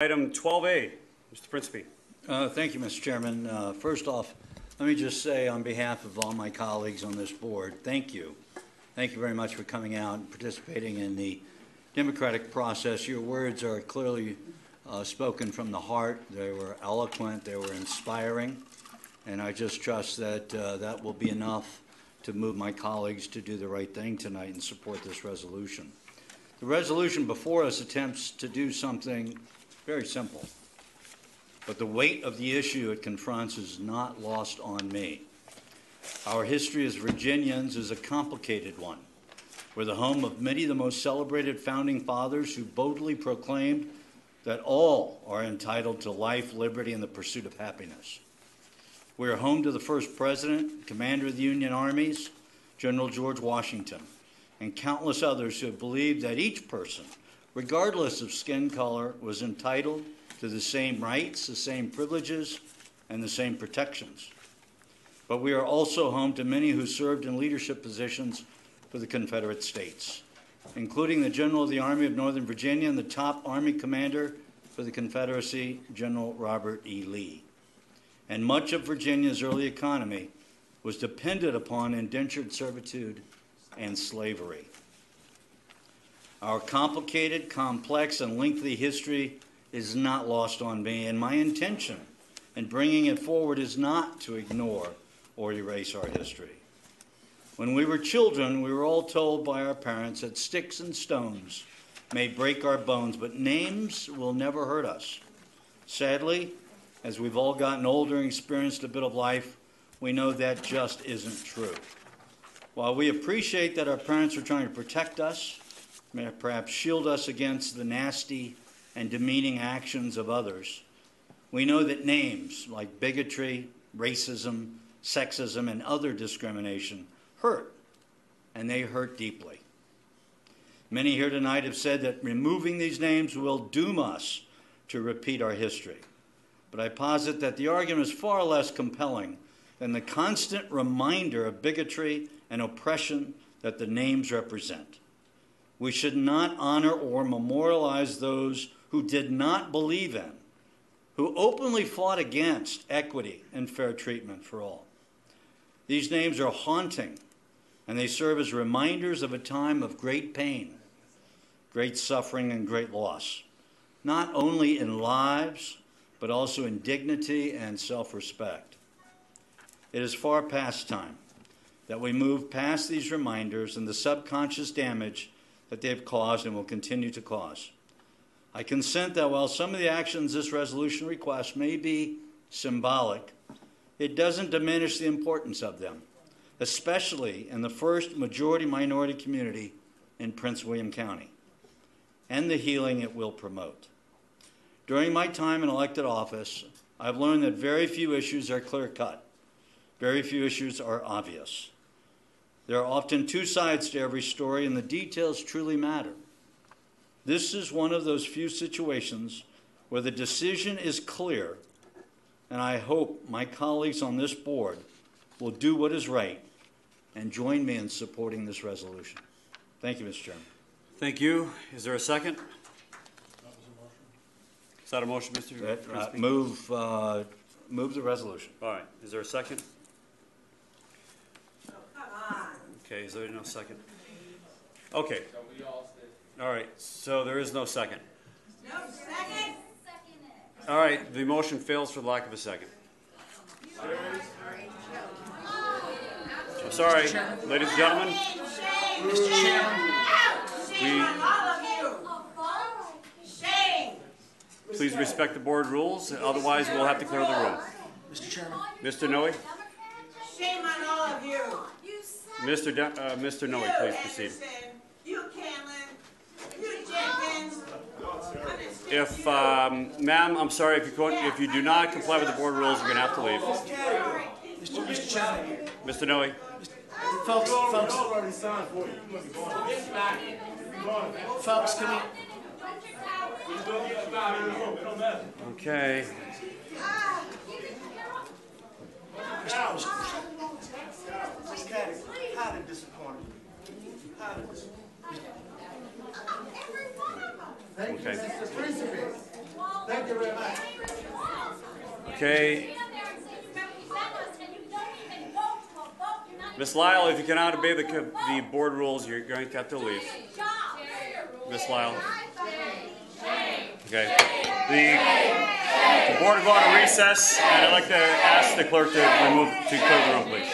Item 12A, Mr. Principe. Thank you, Mr. Chairman. First off, let me just say on behalf of all my colleagues on this board, thank you. Thank you very much for coming out and participating in the democratic process. Your words are clearly spoken from the heart. They were eloquent, they were inspiring, and I just trust that that will be enough to move my colleagues to do the right thing tonight and support this resolution. The resolution before us attempts to do something very simple, but the weight of the issue it confronts is not lost on me. Our history as Virginians is a complicated one. We're the home of many of the most celebrated founding fathers who boldly proclaimed that all are entitled to life, liberty, and the pursuit of happiness. We are home to the first president, commander of the Union armies, General George Washington, and countless others who have believed that each person, regardless of skin color, was entitled to the same rights, the same privileges, and the same protections. But we are also home to many who served in leadership positions for the Confederate States, including the General of the Army of Northern Virginia and the top Army commander for the Confederacy, General Robert E. Lee. And much of Virginia's early economy was dependent upon indentured servitude and slavery. Our complicated, complex, and lengthy history is not lost on me, and my intention in bringing it forward is not to ignore or erase our history. When we were children, we were all told by our parents that sticks and stones may break our bones, but names will never hurt us. Sadly, as we've all gotten older and experienced a bit of life, we know that just isn't true. While we appreciate that our parents are trying to protect us, perhaps shield us against the nasty and demeaning actions of others, we know that names like bigotry, racism, sexism, and other discrimination hurt, and they hurt deeply. Many here tonight have said that removing these names will doom us to repeat our history. But I posit that the argument is far less compelling than the constant reminder of bigotry and oppression that the names represent. We should not honor or memorialize those who did not believe in, who openly fought against equity and fair treatment for all. These names are haunting, and they serve as reminders of a time of great pain, great suffering, and great loss, not only in lives, but also in dignity and self-respect. It is far past time that we move past these reminders and the subconscious damage that they have caused and will continue to cause. I consent that while some of the actions this resolution requests may be symbolic, it doesn't diminish the importance of them, especially in the first majority-minority community in Prince William County, and the healing it will promote. During my time in elected office, I've learned that very few issues are clear-cut. Very few issues are obvious. There are often two sides to every story, and the details truly matter. This is one of those few situations where the decision is clear, and I hope my colleagues on this board will do what is right and join me in supporting this resolution. Thank you, Mr. Chairman. Thank you. Is there a second? Is that a motion, Mr. Principe? Move the resolution. All right. Is there a second? Okay, is there no second? Okay. All right, so there is no second. No second. All right, the motion fails for the lack of a second. I'm sorry, ladies and gentlemen. Mr. Chairman. Shame on all of you. Shame. Please respect the board rules, otherwise we'll have to clear the room. Mr. Chairman. Mr. Noe? Shame on all of you. Mr. Noe, please proceed. You Cameron. You Jenkins. If, ma'am, I'm sorry, if you do not comply with the board rules, you're going to have to leave. Mr. Chairman. Mr. Noe? Folks, can we... Okay. Highly disappointed. Okay. Thank you very much. Okay, Miss Lyle, if you cannot obey the board rules, you're going to have to leave. Miss Lyle. Okay. The board will go on a recess, and I'd like to ask the clerk to clear the room, please.